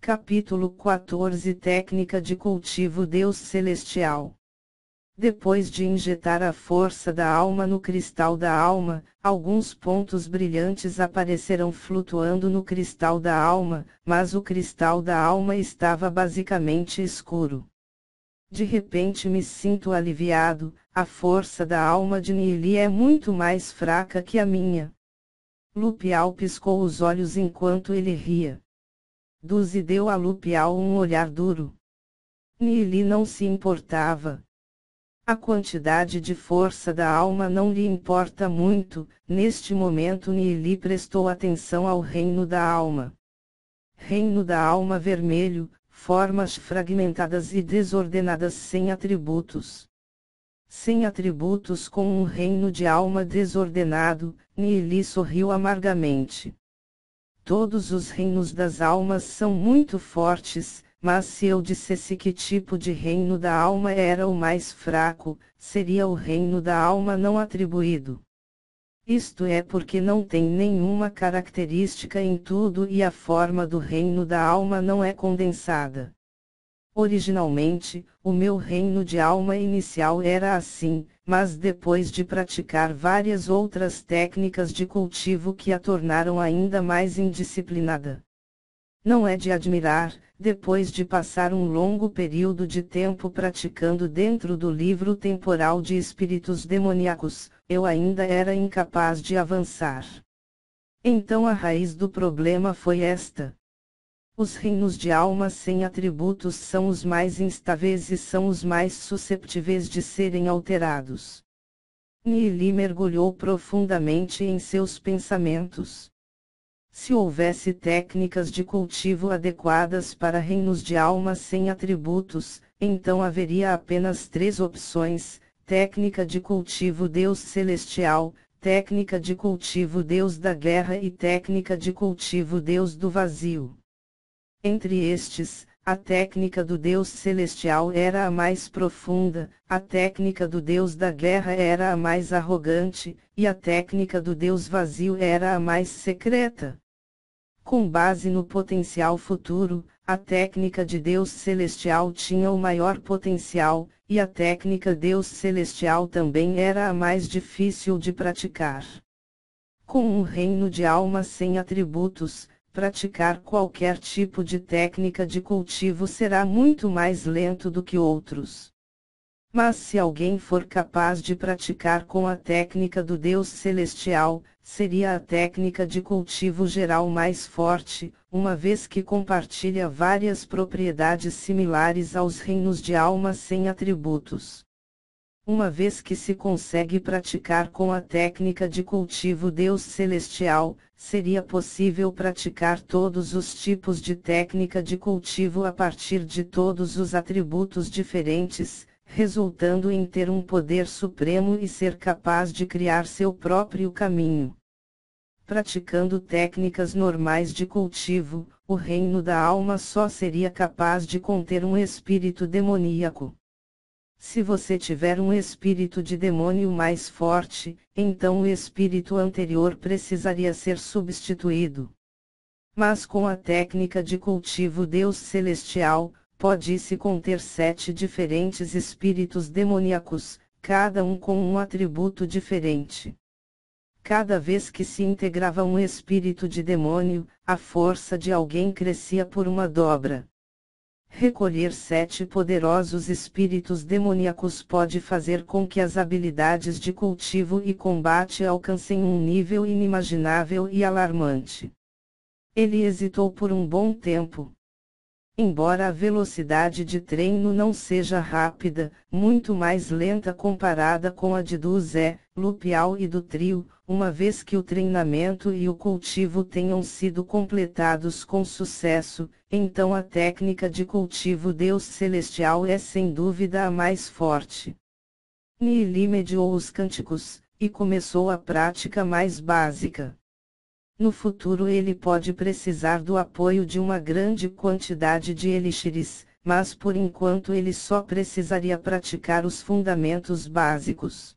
Capítulo 14 Técnica de cultivo Deus Celestial. Depois de injetar a força da alma no cristal da alma, alguns pontos brilhantes aparecerão flutuando no cristal da alma, mas o cristal da alma estava basicamente escuro. De repente me sinto aliviado, a força da alma de Nili é muito mais fraca que a minha. Lupial piscou os olhos enquanto ele ria. Duzi deu a Lupial um olhar duro. Nili não se importava. A quantidade de força da alma não lhe importa muito. Neste momento Nili prestou atenção ao reino da alma. Reino da alma vermelho, formas fragmentadas e desordenadas sem atributos. Sem atributos com um reino de alma desordenado, Nili sorriu amargamente. Todos os reinos das almas são muito fortes, mas se eu dissesse que tipo de reino da alma era o mais fraco, seria o reino da alma não atribuído. Isto é porque não tem nenhuma característica em tudo e a forma do reino da alma não é condensada. Originalmente, o meu reino de alma inicial era assim, mas depois de praticar várias outras técnicas de cultivo que a tornaram ainda mais indisciplinada. Não é de admirar, depois de passar um longo período de tempo praticando dentro do livro temporal de espíritos demoníacos, eu ainda era incapaz de avançar. Então a raiz do problema foi esta. Os reinos de alma sem atributos são os mais instáveis e são os mais susceptíveis de serem alterados. Nili mergulhou profundamente em seus pensamentos. Se houvesse técnicas de cultivo adequadas para reinos de alma sem atributos, então haveria apenas 3 opções: técnica de cultivo Deus Celestial, técnica de cultivo Deus da Guerra e técnica de cultivo Deus do Vazio. Entre estes, a técnica do Deus Celestial era a mais profunda, a técnica do Deus da Guerra era a mais arrogante, e a técnica do Deus Vazio era a mais secreta. Com base no potencial futuro, a técnica de Deus Celestial tinha o maior potencial, e a técnica Deus Celestial também era a mais difícil de praticar. Com um reino de alma sem atributos, praticar qualquer tipo de técnica de cultivo será muito mais lento do que outros. Mas se alguém for capaz de praticar com a técnica do Deus Celestial, seria a técnica de cultivo geral mais forte, uma vez que compartilha várias propriedades similares aos reinos de alma sem atributos. Uma vez que se consegue praticar com a técnica de cultivo Deus Celestial, seria possível praticar todos os tipos de técnica de cultivo a partir de todos os atributos diferentes, resultando em ter um poder supremo e ser capaz de criar seu próprio caminho. Praticando técnicas normais de cultivo, o reino da alma só seria capaz de conter um espírito demoníaco. Se você tiver um espírito de demônio mais forte, então o espírito anterior precisaria ser substituído. Mas com a técnica de cultivo Deus Celestial, pode-se conter 7 diferentes espíritos demoníacos, cada um com um atributo diferente. Cada vez que se integrava um espírito de demônio, a força de alguém crescia por uma dobra. Recolher 7 poderosos espíritos demoníacos pode fazer com que as habilidades de cultivo e combate alcancem um nível inimaginável e alarmante. Ele hesitou por um bom tempo. Embora a velocidade de treino não seja rápida, muito mais lenta comparada com a de Duzi, Lupial e do trio, uma vez que o treinamento e o cultivo tenham sido completados com sucesso, então a técnica de cultivo Deus Celestial é sem dúvida a mais forte. Nili mediou os cânticos, e começou a prática mais básica. No futuro ele pode precisar do apoio de uma grande quantidade de elixires, mas por enquanto ele só precisaria praticar os fundamentos básicos.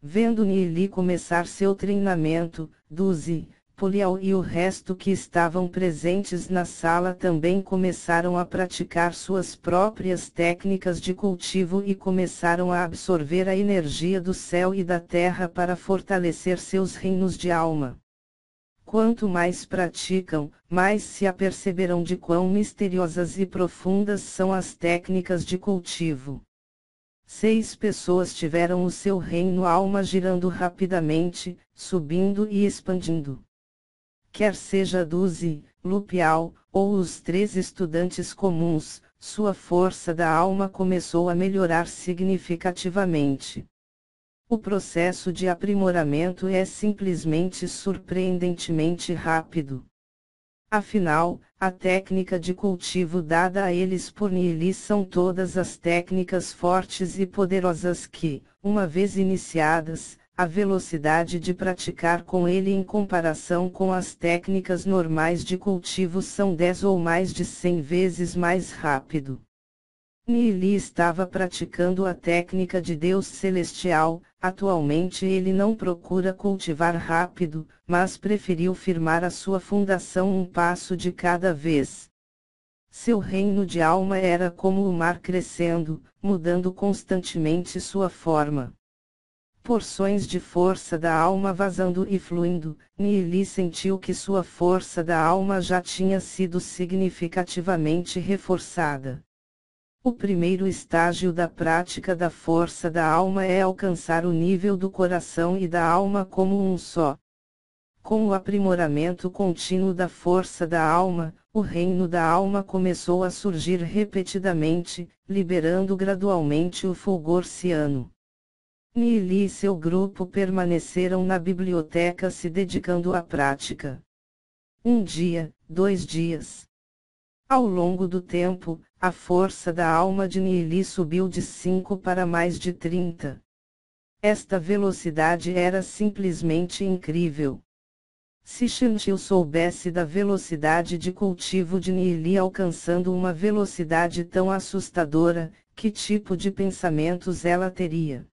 Vendo Nili começar seu treinamento, Duzi, Polial e o resto que estavam presentes na sala também começaram a praticar suas próprias técnicas de cultivo e começaram a absorver a energia do céu e da terra para fortalecer seus reinos de alma. Quanto mais praticam, mais se aperceberão de quão misteriosas e profundas são as técnicas de cultivo. 6 pessoas tiveram o seu reino alma girando rapidamente, subindo e expandindo. Quer seja Duzi, Lupial, ou os 3 estudantes comuns, sua força da alma começou a melhorar significativamente. O processo de aprimoramento é simplesmente surpreendentemente rápido. Afinal, a técnica de cultivo dada a eles por Nili são todas as técnicas fortes e poderosas que, uma vez iniciadas, a velocidade de praticar com ele em comparação com as técnicas normais de cultivo são 10 ou mais de 100 vezes mais rápido. Nili estava praticando a técnica de Deus Celestial. Atualmente ele não procura cultivar rápido, mas preferiu firmar a sua fundação um passo de cada vez. Seu reino de alma era como o mar crescendo, mudando constantemente sua forma. Porções de força da alma vazando e fluindo, Nili sentiu que sua força da alma já tinha sido significativamente reforçada. O primeiro estágio da prática da força da alma é alcançar o nível do coração e da alma como um só. Com o aprimoramento contínuo da força da alma, o reino da alma começou a surgir repetidamente, liberando gradualmente o fulgor ciano. Nili e seu grupo permaneceram na biblioteca se dedicando à prática. 1 dia, 2 dias. Ao longo do tempo, a força da alma de Nili subiu de 5 para mais de 30. Esta velocidade era simplesmente incrível. Se Shantil soubesse da velocidade de cultivo de Nili alcançando uma velocidade tão assustadora, que tipo de pensamentos ela teria?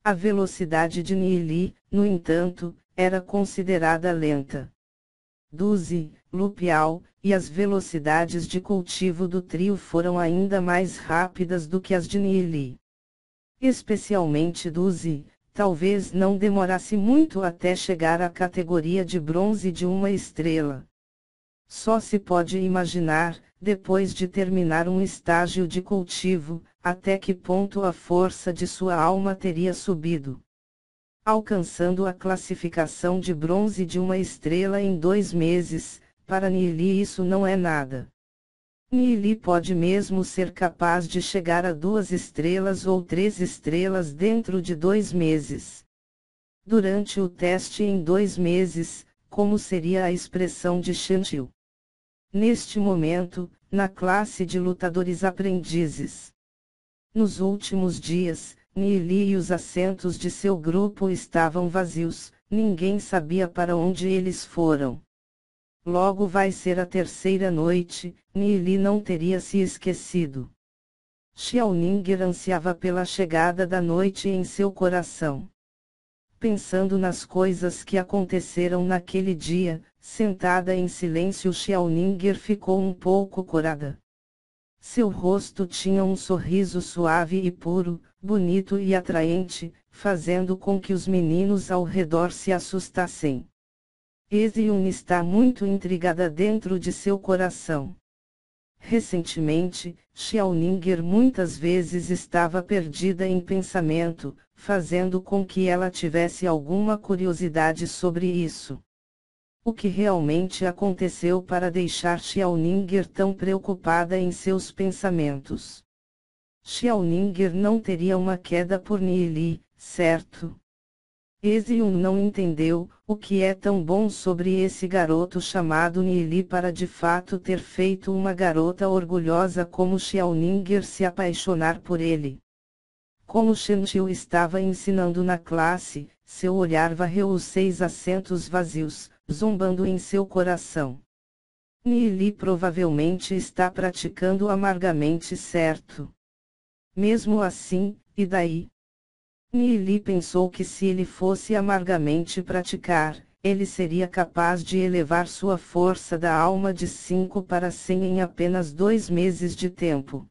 A velocidade de Nili, no entanto, era considerada lenta. Duzi, Lupial, e as velocidades de cultivo do trio foram ainda mais rápidas do que as de Nili. Especialmente Duzi, talvez não demorasse muito até chegar à categoria de bronze de uma estrela. Só se pode imaginar, depois de terminar um estágio de cultivo, até que ponto a força de sua alma teria subido. Alcançando a classificação de bronze de uma estrela em 2 meses, para Nili isso não é nada. Nili pode mesmo ser capaz de chegar a 2 estrelas ou 3 estrelas dentro de 2 meses. Durante o teste em 2 meses, como seria a expressão de Shantil? Neste momento, na classe de lutadores aprendizes. Nos últimos dias, Nili e os assentos de seu grupo estavam vazios, ninguém sabia para onde eles foram. Logo vai ser a 3ª noite, Nili não teria se esquecido. Xiaoninger ansiava pela chegada da noite em seu coração. Pensando nas coisas que aconteceram naquele dia, sentada em silêncio, Xiaoninger ficou um pouco corada. Seu rosto tinha um sorriso suave e puro, bonito e atraente, fazendo com que os meninos ao redor se assustassem. Ezion está muito intrigada dentro de seu coração. Recentemente, Xiaoninger muitas vezes estava perdida em pensamento, fazendo com que ela tivesse alguma curiosidade sobre isso. O que realmente aconteceu para deixar Xiaoninger tão preocupada em seus pensamentos? Xiaoninger não teria uma queda por Nili, certo? Ezion não entendeu o que é tão bom sobre esse garoto chamado Nili para de fato ter feito uma garota orgulhosa como Xiaoninger se apaixonar por ele. Como Shantil estava ensinando na classe, seu olhar varreu os 6 assentos vazios, zombando em seu coração. Nili provavelmente está praticando amargamente, certo? Mesmo assim, e daí? Nili pensou que se ele fosse amargamente praticar, ele seria capaz de elevar sua força da alma de 5 para 100 em apenas 2 meses de tempo.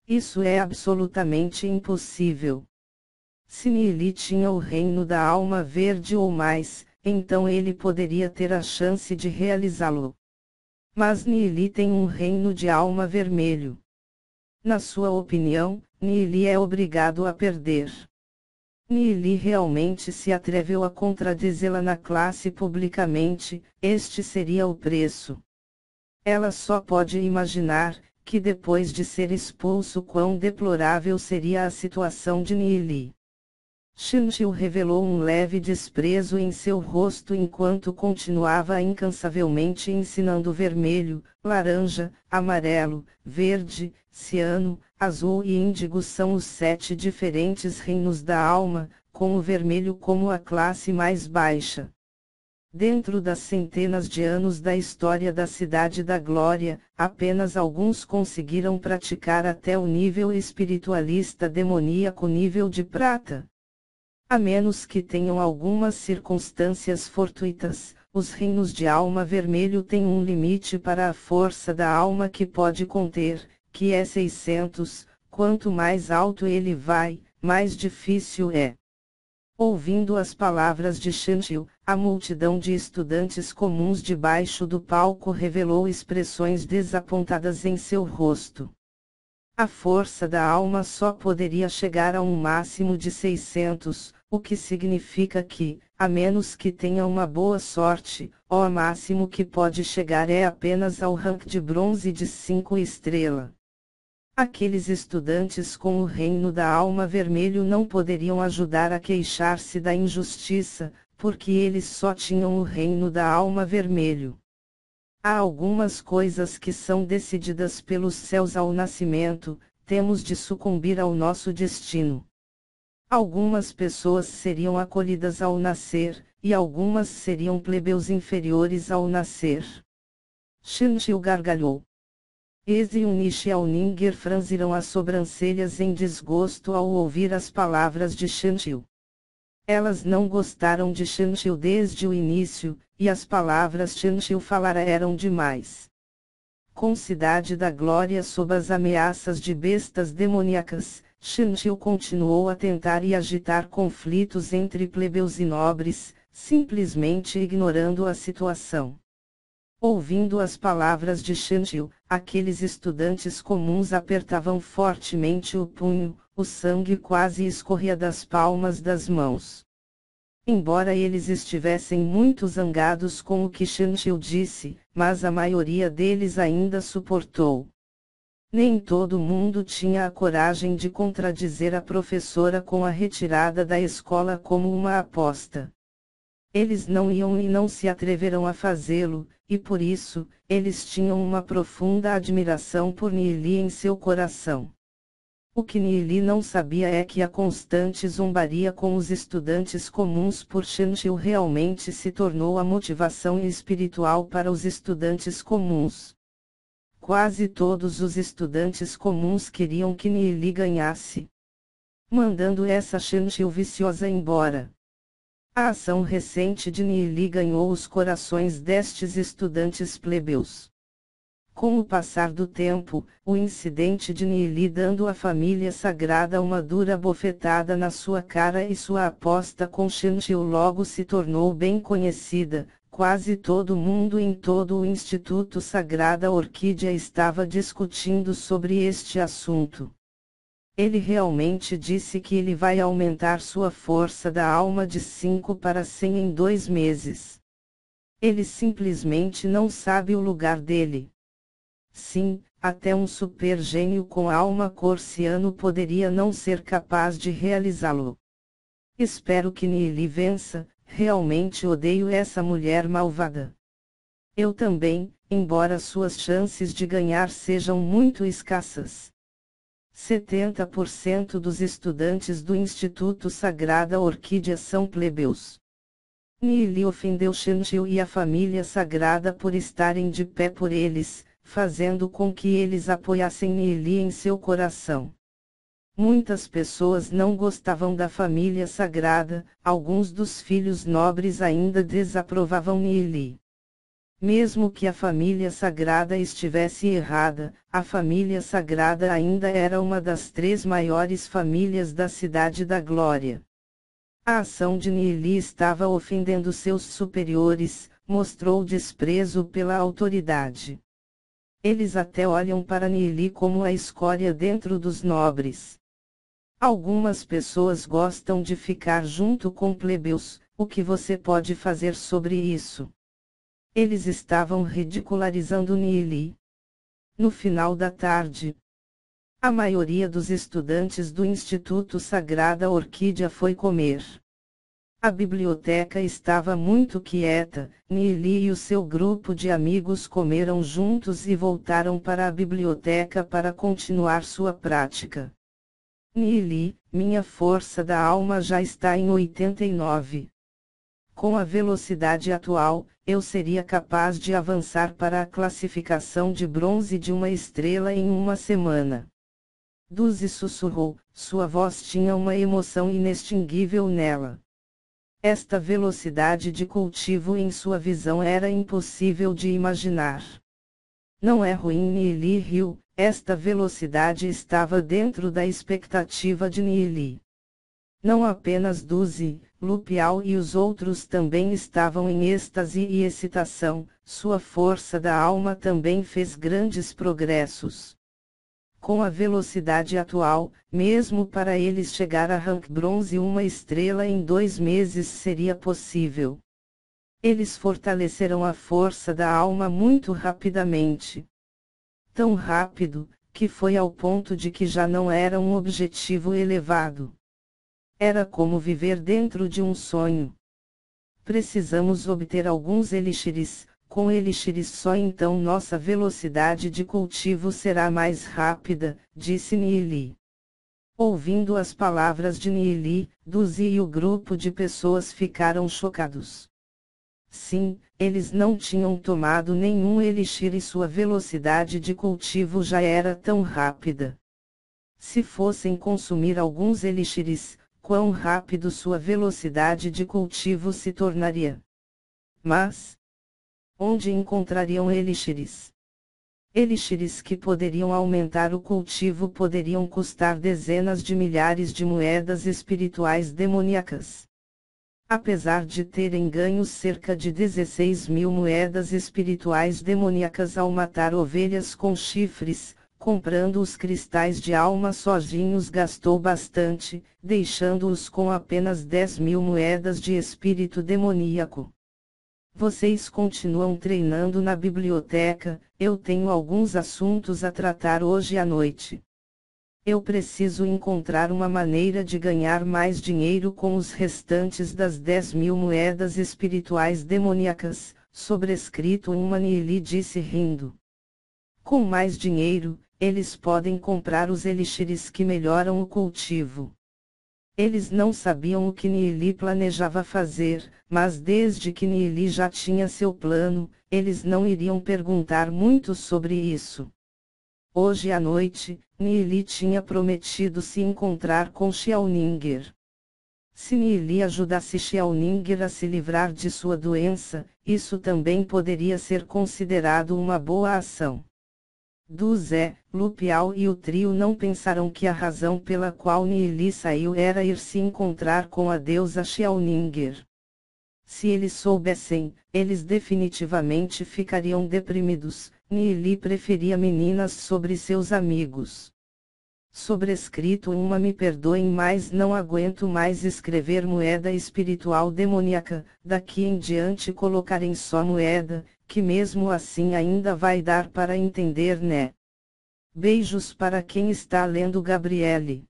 Isso é absolutamente impossível. Se Nili tinha o reino da alma verde ou mais, então ele poderia ter a chance de realizá-lo. Mas Nili tem um reino de alma vermelho. Na sua opinião, Nili é obrigado a perder. Nili realmente se atreveu a contradizê-la na classe publicamente, este seria o preço. Ela só pode imaginar, que depois de ser expulso quão deplorável seria a situação de Nili. Shinshio revelou um leve desprezo em seu rosto enquanto continuava incansavelmente ensinando vermelho, laranja, amarelo, verde, ciano, azul e índigo são os 7 diferentes reinos da alma, com o vermelho como a classe mais baixa. Dentro das centenas de anos da história da Cidade da Glória, apenas alguns conseguiram praticar até o nível espiritualista demoníaco nível de prata. A menos que tenham algumas circunstâncias fortuitas, os reinos de alma vermelho têm um limite para a força da alma que pode conter, que é 600, quanto mais alto ele vai, mais difícil é. Ouvindo as palavras de Shinshio, a multidão de estudantes comuns debaixo do palco revelou expressões desapontadas em seu rosto. A força da alma só poderia chegar a um máximo de 600, o que significa que, a menos que tenha uma boa sorte, o máximo que pode chegar é apenas ao rank de bronze de 5 estrelas. Aqueles estudantes com o reino da alma vermelho não poderiam ajudar a queixar-se da injustiça, porque eles só tinham o reino da alma vermelho. Há algumas coisas que são decididas pelos céus ao nascimento, temos de sucumbir ao nosso destino. Algumas pessoas seriam acolhidas ao nascer, e algumas seriam plebeus inferiores ao nascer. Shinshio gargalhou. Eze e Unishi e Ninger franziram as sobrancelhas em desgosto ao ouvir as palavras de Shinshio. Elas não gostaram de Shinshio desde o início, e as palavras Shinshio falara eram demais. Com Cidade da Glória sob as ameaças de bestas demoníacas, Shinshio continuou a tentar e agitar conflitos entre plebeus e nobres, simplesmente ignorando a situação. Ouvindo as palavras de Shinshio, aqueles estudantes comuns apertavam fortemente o punho, o sangue quase escorria das palmas das mãos. Embora eles estivessem muito zangados com o que Shinshio disse, mas a maioria deles ainda suportou. Nem todo mundo tinha a coragem de contradizer a professora com a retirada da escola como uma aposta. Eles não iam e não se atreveram a fazê-lo, e por isso, eles tinham uma profunda admiração por Nili em seu coração. O que Nili não sabia é que a constante zombaria com os estudantes comuns por Shinshio realmente se tornou a motivação espiritual para os estudantes comuns. Quase todos os estudantes comuns queriam que Nili ganhasse, mandando essa Shinshio viciosa embora. A ação recente de Nili ganhou os corações destes estudantes plebeus. Com o passar do tempo, o incidente de Nili dando à família sagrada uma dura bofetada na sua cara e sua aposta com Shinshio logo se tornou bem conhecida, quase todo mundo em todo o Instituto Sagrada Orquídea estava discutindo sobre este assunto. Ele realmente disse que ele vai aumentar sua força da alma de 5 para 100 em 2 meses. Ele simplesmente não sabe o lugar dele. Sim, até um super gênio com alma corciano poderia não ser capaz de realizá-lo. Espero que Nili vença, realmente odeio essa mulher malvada. Eu também, embora suas chances de ganhar sejam muito escassas. 70% dos estudantes do Instituto Sagrada Orquídea são plebeus. Nili ofendeu Shinshio e a família sagrada por estarem de pé por eles, fazendo com que eles apoiassem Nili em seu coração. Muitas pessoas não gostavam da família sagrada, alguns dos filhos nobres ainda desaprovavam Neeli. Mesmo que a família sagrada estivesse errada, a família sagrada ainda era uma das 3 maiores famílias da Cidade da Glória. A ação de Neeli estava ofendendo seus superiores, mostrou desprezo pela autoridade. Eles até olham para Neeli como a escória dentro dos nobres. Algumas pessoas gostam de ficar junto com plebeus, o que você pode fazer sobre isso? Eles estavam ridicularizando Neeli. No final da tarde, a maioria dos estudantes do Instituto Sagrada Orquídea foi comer. A biblioteca estava muito quieta, Neeli e o seu grupo de amigos comeram juntos e voltaram para a biblioteca para continuar sua prática. Neeli, minha força da alma já está em 89. Com a velocidade atual, eu seria capaz de avançar para a classificação de bronze de uma estrela em uma semana. Duzi sussurrou, sua voz tinha uma emoção inextinguível nela. Esta velocidade de cultivo em sua visão era impossível de imaginar. Não é ruim, Neeli riu. Esta velocidade estava dentro da expectativa de Neeli. Não apenas Duzi, Lupial e os outros também estavam em êxtase e excitação, sua força da alma também fez grandes progressos. Com a velocidade atual, mesmo para eles chegar a rank bronze uma estrela em 2 meses seria possível. Eles fortaleceram a força da alma muito rapidamente. Tão rápido, que foi ao ponto de que já não era um objetivo elevado. Era como viver dentro de um sonho. Precisamos obter alguns elixires, com elixires só então nossa velocidade de cultivo será mais rápida, disse Neeli. Ouvindo as palavras de Neeli, Duzi e o grupo de pessoas ficaram chocados. Sim, eles não tinham tomado nenhum elixir e sua velocidade de cultivo já era tão rápida. Se fossem consumir alguns elixires, quão rápido sua velocidade de cultivo se tornaria? Mas, onde encontrariam elixires? Elixires que poderiam aumentar o cultivo poderiam custar dezenas de milhares de moedas espirituais demoníacas. Apesar de terem ganho cerca de 16.000 moedas espirituais demoníacas ao matar ovelhas com chifres, comprando os cristais de alma sozinhos gastou bastante, deixando-os com apenas 10.000 moedas de espírito demoníaco. Vocês continuam treinando na biblioteca, eu tenho alguns assuntos a tratar hoje à noite. Eu preciso encontrar uma maneira de ganhar mais dinheiro com os restantes das 10.000 moedas espirituais demoníacas, sobrescrito uma Neeli disse rindo. Com mais dinheiro, eles podem comprar os elixires que melhoram o cultivo. Eles não sabiam o que Neeli planejava fazer, mas desde que Neeli já tinha seu plano, eles não iriam perguntar muito sobre isso. Hoje à noite, Neeli tinha prometido se encontrar com Xiaoninger. Se Neeli ajudasse Xiaoninger a se livrar de sua doença, isso também poderia ser considerado uma boa ação. Duzé, Lupial e o trio não pensaram que a razão pela qual Neeli saiu era ir se encontrar com a deusa Xiaoninger. Se eles soubessem, eles definitivamente ficariam deprimidos. Neeli preferia meninas sobre seus amigos. Sobrescrito uma me perdoem mas não aguento mais escrever moeda espiritual demoníaca, daqui em diante colocarem só moeda, que mesmo assim ainda vai dar para entender né? Beijos para quem está lendo Gabriele.